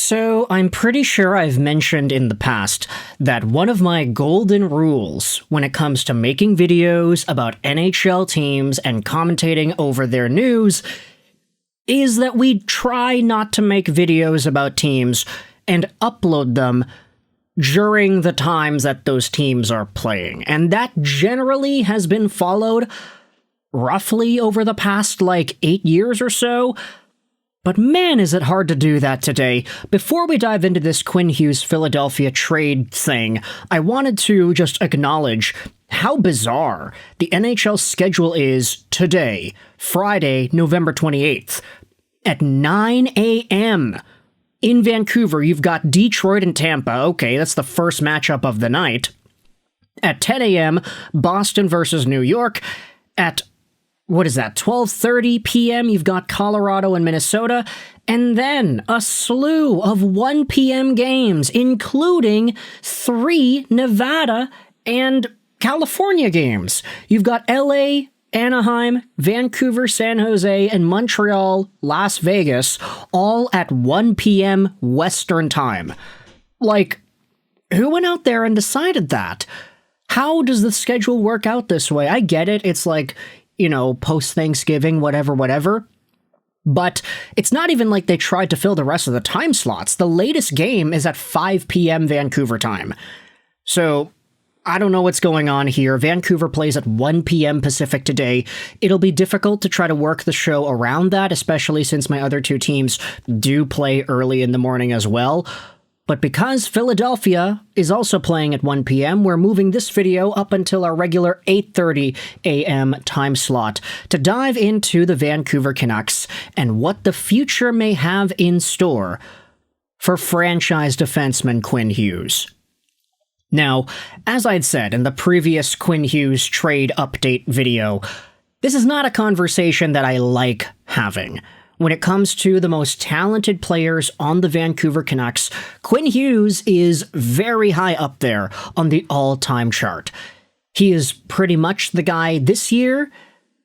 So, I'm pretty sure I've mentioned in the past that one of my golden rules when it comes to making videos about NHL teams and commentating over their news is that we try not to make videos about teams and upload them during the times that those teams are playing. And that generally has been followed roughly over the past, 8 years or so. But man, is it hard to do that today. Before we dive into this Quinn Hughes Philadelphia trade thing, I wanted to just acknowledge how bizarre the NHL schedule is today, Friday, November 28th. At 9 a.m. in Vancouver, you've got Detroit and Tampa. Okay, that's the first matchup of the night. At 10 a.m., Boston versus New York. At 12:30 p.m., you've got Colorado and Minnesota, and then a slew of 1 p.m. games, including 3 Nevada and California games. You've got LA, Anaheim, Vancouver, San Jose, and Montreal, Las Vegas, all at 1 p.m. Western time. Who went out there and decided that? How does the schedule work out this way? I get it, it's post-Thanksgiving, whatever. But it's not even like they tried to fill the rest of the time slots. The latest game is at 5 p.m. Vancouver time. So, I don't know what's going on here. Vancouver plays at 1 p.m. Pacific today. It'll be difficult to try to work the show around that, especially since my other two teams do play early in the morning as well. But because Philadelphia is also playing at 1 p.m., we're moving this video up until our regular 8:30 a.m. time slot to dive into the Vancouver Canucks and what the future may have in store for franchise defenseman Quinn Hughes. Now, as I'd said in the previous Quinn Hughes trade update video, this is not a conversation that I like having. When it comes to the most talented players on the Vancouver Canucks, Quinn Hughes is very high up there on the all-time chart. He is pretty much the guy this year,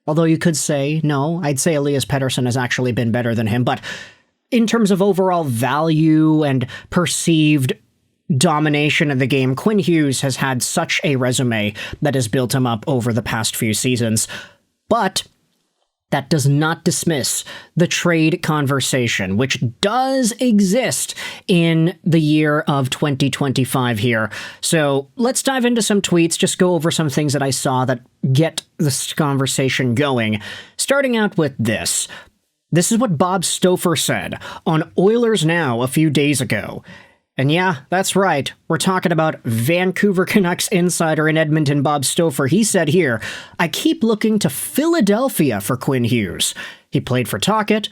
although you could say, no, I'd say Elias Pettersson has actually been better than him, but in terms of overall value and perceived domination of the game, Quinn Hughes has had such a resume that has built him up over the past few seasons. But that does not dismiss the trade conversation, which does exist in the year of 2025 here. So let's dive into some tweets, just go over some things that I saw that get this conversation going. Starting out with this. This is what Bob Stouffer said on Oilers Now a few days ago. And yeah, that's right. We're talking about Vancouver Canucks insider in Edmonton, Bob Stouffer. He said here, I keep looking to Philadelphia for Quinn Hughes. He played for Talkett,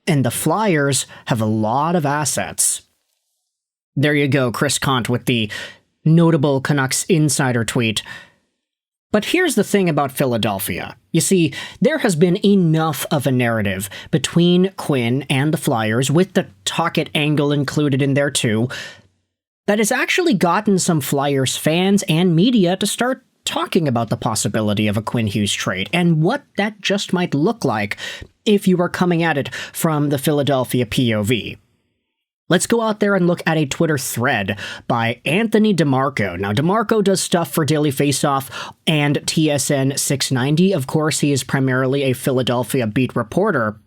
and the Flyers have a lot of assets. There you go, Chris Kant with the notable Canucks insider tweet. But here's the thing about Philadelphia. You see, there has been enough of a narrative between Quinn and the Flyers, with the Talkett angle included in there too, that has actually gotten some Flyers fans and media to start talking about the possibility of a Quinn Hughes trade and what that just might look like if you were coming at it from the Philadelphia POV. Let's go out there and look at a Twitter thread by Anthony DeMarco. Now, DeMarco does stuff for Daily Faceoff and TSN 690. Of course, he is primarily a Philadelphia beat reporter.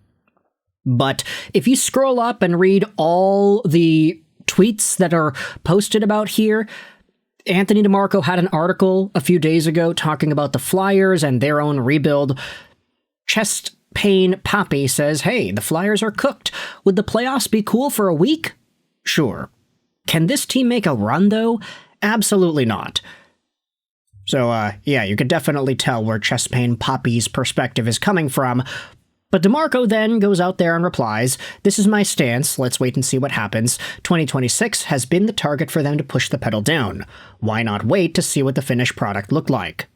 But if you scroll up and read all the tweets that are posted about here, Anthony DeMarco had an article a few days ago talking about the Flyers and their own rebuild. Chest Payne Poppy says, hey, the Flyers are cooked. Would the playoffs be cool for a week? Sure. Can this team make a run, though? Absolutely not. So, yeah, you could definitely tell where Chest Payne Poppy's perspective is coming from. But DeMarco then goes out there and replies, this is my stance, let's wait and see what happens. 2026 has been the target for them to push the pedal down. Why not wait to see what the finished product looked like?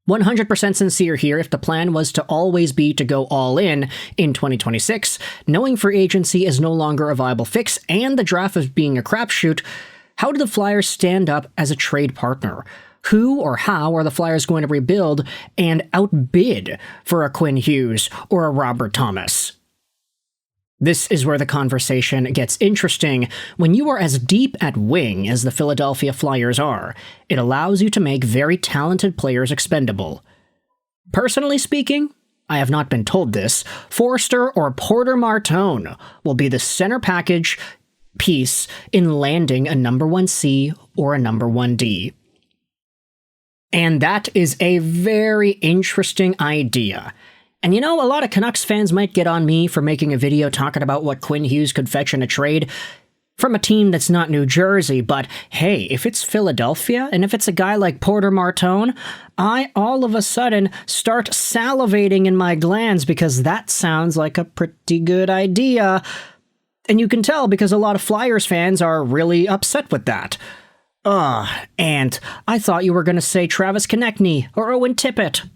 100% sincere here. If the plan was to always be to go all in 2026, knowing free agency is no longer a viable fix and the draft is being a crapshoot, how do the Flyers stand up as a trade partner? Who or how are the Flyers going to rebuild and outbid for a Quinn Hughes or a Robert Thomas? This is where the conversation gets interesting. When you are as deep at wing as the Philadelphia Flyers are, it allows you to make very talented players expendable. Personally speaking, I have not been told this, Forster or Porter Martone will be the center package piece in landing a number 1C or a number 1D. And that is a very interesting idea. And you know, a lot of Canucks fans might get on me for making a video talking about what Quinn Hughes could fetch in a trade from a team that's not New Jersey, but hey, if it's Philadelphia, and if it's a guy like Porter Martone, I all of a sudden start salivating in my glands because that sounds like a pretty good idea. And you can tell because a lot of Flyers fans are really upset with that. And I thought you were going to say Travis Konechny or Owen Tippett.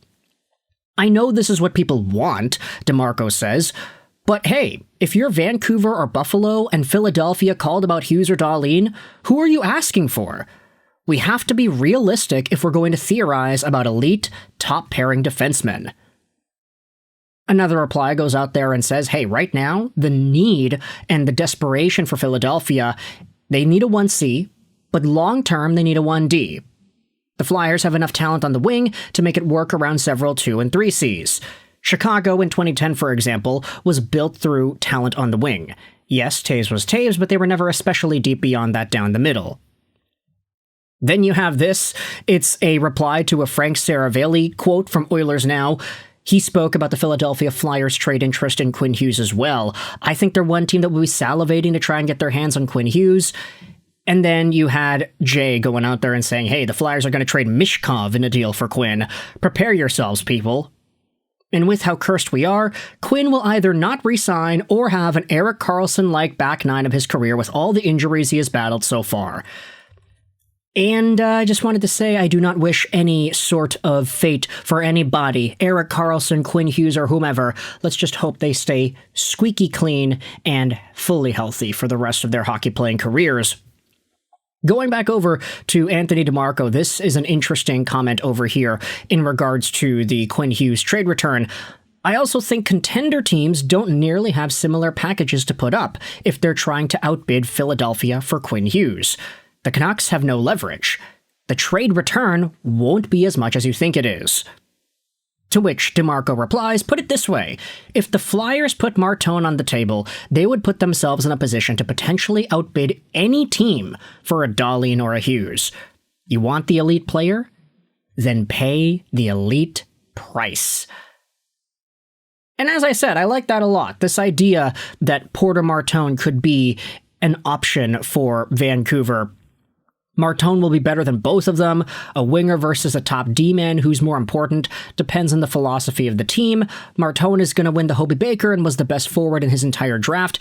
I know this is what people want, DeMarco says, but hey, if you're Vancouver or Buffalo and Philadelphia called about Hughes or Dahlin, who are you asking for? We have to be realistic if we're going to theorize about elite, top-pairing defensemen. Another reply goes out there and says, hey, right now, the need and the desperation for Philadelphia, they need a 1C, but long-term, they need a 1D. The Flyers have enough talent on the wing to make it work around several 2 and 3Cs. Chicago in 2010, for example, was built through talent on the wing. Yes, Taves was Taves, but they were never especially deep beyond that down the middle. Then you have this. It's a reply to a Frank Saravelli quote from Oilers Now. He spoke about the Philadelphia Flyers' trade interest in Quinn Hughes as well. I think they're one team that will be salivating to try and get their hands on Quinn Hughes. And then you had Jay going out there and saying, hey, the Flyers are going to trade Mishkov in a deal for Quinn. Prepare yourselves, people. And with how cursed we are, Quinn will either not re-sign or have an Erik Karlsson-like back nine of his career with all the injuries he has battled so far. And I just wanted to say I do not wish any sort of fate for anybody, Erik Karlsson, Quinn Hughes, or whomever. Let's just hope they stay squeaky clean and fully healthy for the rest of their hockey-playing careers. Going back over to Anthony DeMarco, this is an interesting comment over here in regards to the Quinn Hughes trade return. I also think contender teams don't nearly have similar packages to put up if they're trying to outbid Philadelphia for Quinn Hughes. The Canucks have no leverage. The trade return won't be as much as you think it is. To which DeMarco replies, put it this way, if the Flyers put Martone on the table, they would put themselves in a position to potentially outbid any team for a Dahlin or a Hughes. You want the elite player? Then pay the elite price. And as I said, I like that a lot. This idea that Porter Martone could be an option for Vancouver. Martone will be better than both of them. A winger versus a top D-man, who's more important, depends on the philosophy of the team. Martone is going to win the Hobey Baker and was the best forward in his entire draft.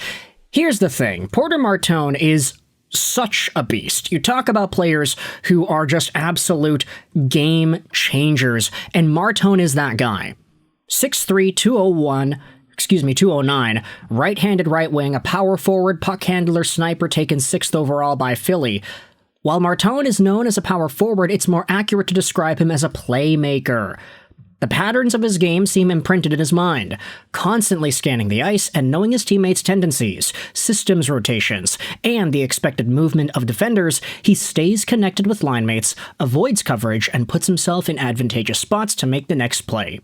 Here's the thing. Porter Martone is such a beast. You talk about players who are just absolute game changers, and Martone is that guy. 6'3", 209, right-handed right wing, a power forward, puck handler, sniper taken 6th overall by Philly. While Martone is known as a power forward, it's more accurate to describe him as a playmaker. The patterns of his game seem imprinted in his mind, constantly scanning the ice and knowing his teammates' tendencies, systems rotations, and the expected movement of defenders. He stays connected with linemates, avoids coverage, and puts himself in advantageous spots to make the next play.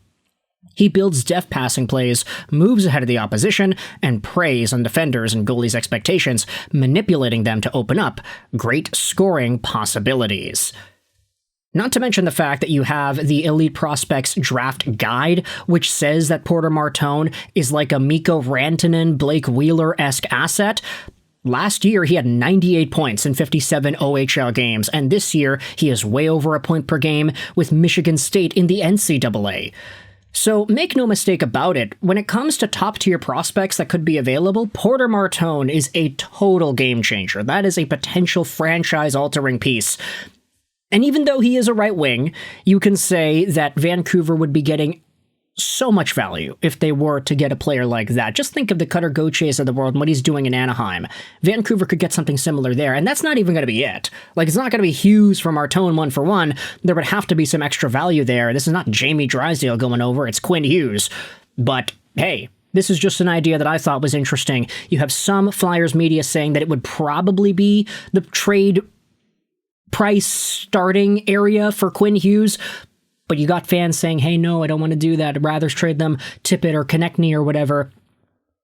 He builds deft passing plays, moves ahead of the opposition, and preys on defenders and goalies' expectations, manipulating them to open up great scoring possibilities. Not to mention the fact that you have the Elite Prospects Draft Guide, which says that Porter Martone is like a Mikko Rantanen, Blake Wheeler-esque asset. Last year, he had 98 points in 57 OHL games, and this year, he is way over a point per game with Michigan State in the NCAA. So make no mistake about it, when it comes to top-tier prospects that could be available, Porter Martone is a total game changer. That is a potential franchise-altering piece. And even though he is a right wing, you can say that Vancouver would be getting so much value if they were to get a player like that. Just think of the Cutter Gauthiers of the world and what he's doing in Anaheim. Vancouver could get something similar there, and that's not even going to be it. Like, it's not going to be Hughes for Martone 1-for-1. There would have to be some extra value there. This is not Jamie Drysdale going over, it's Quinn Hughes. But hey, This is just an idea that I thought was interesting. You have some Flyers media saying that it would probably be the trade price starting area for Quinn Hughes, but you got fans saying, hey, no, I don't want to do that. I'd rather trade them Tippett or Konechny or whatever.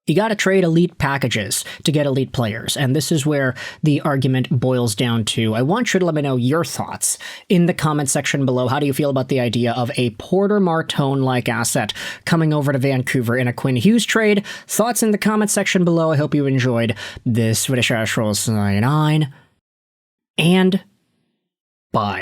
You got to trade elite packages to get elite players, and this is where the argument boils down to. I want you to let me know your thoughts in the comment section below. How do you feel about the idea of a Porter Martone-like asset coming over to Vancouver in a Quinn Hughes trade? Thoughts in the comment section below. I hope you enjoyed this Swedish Ash Rolls 99, and bye.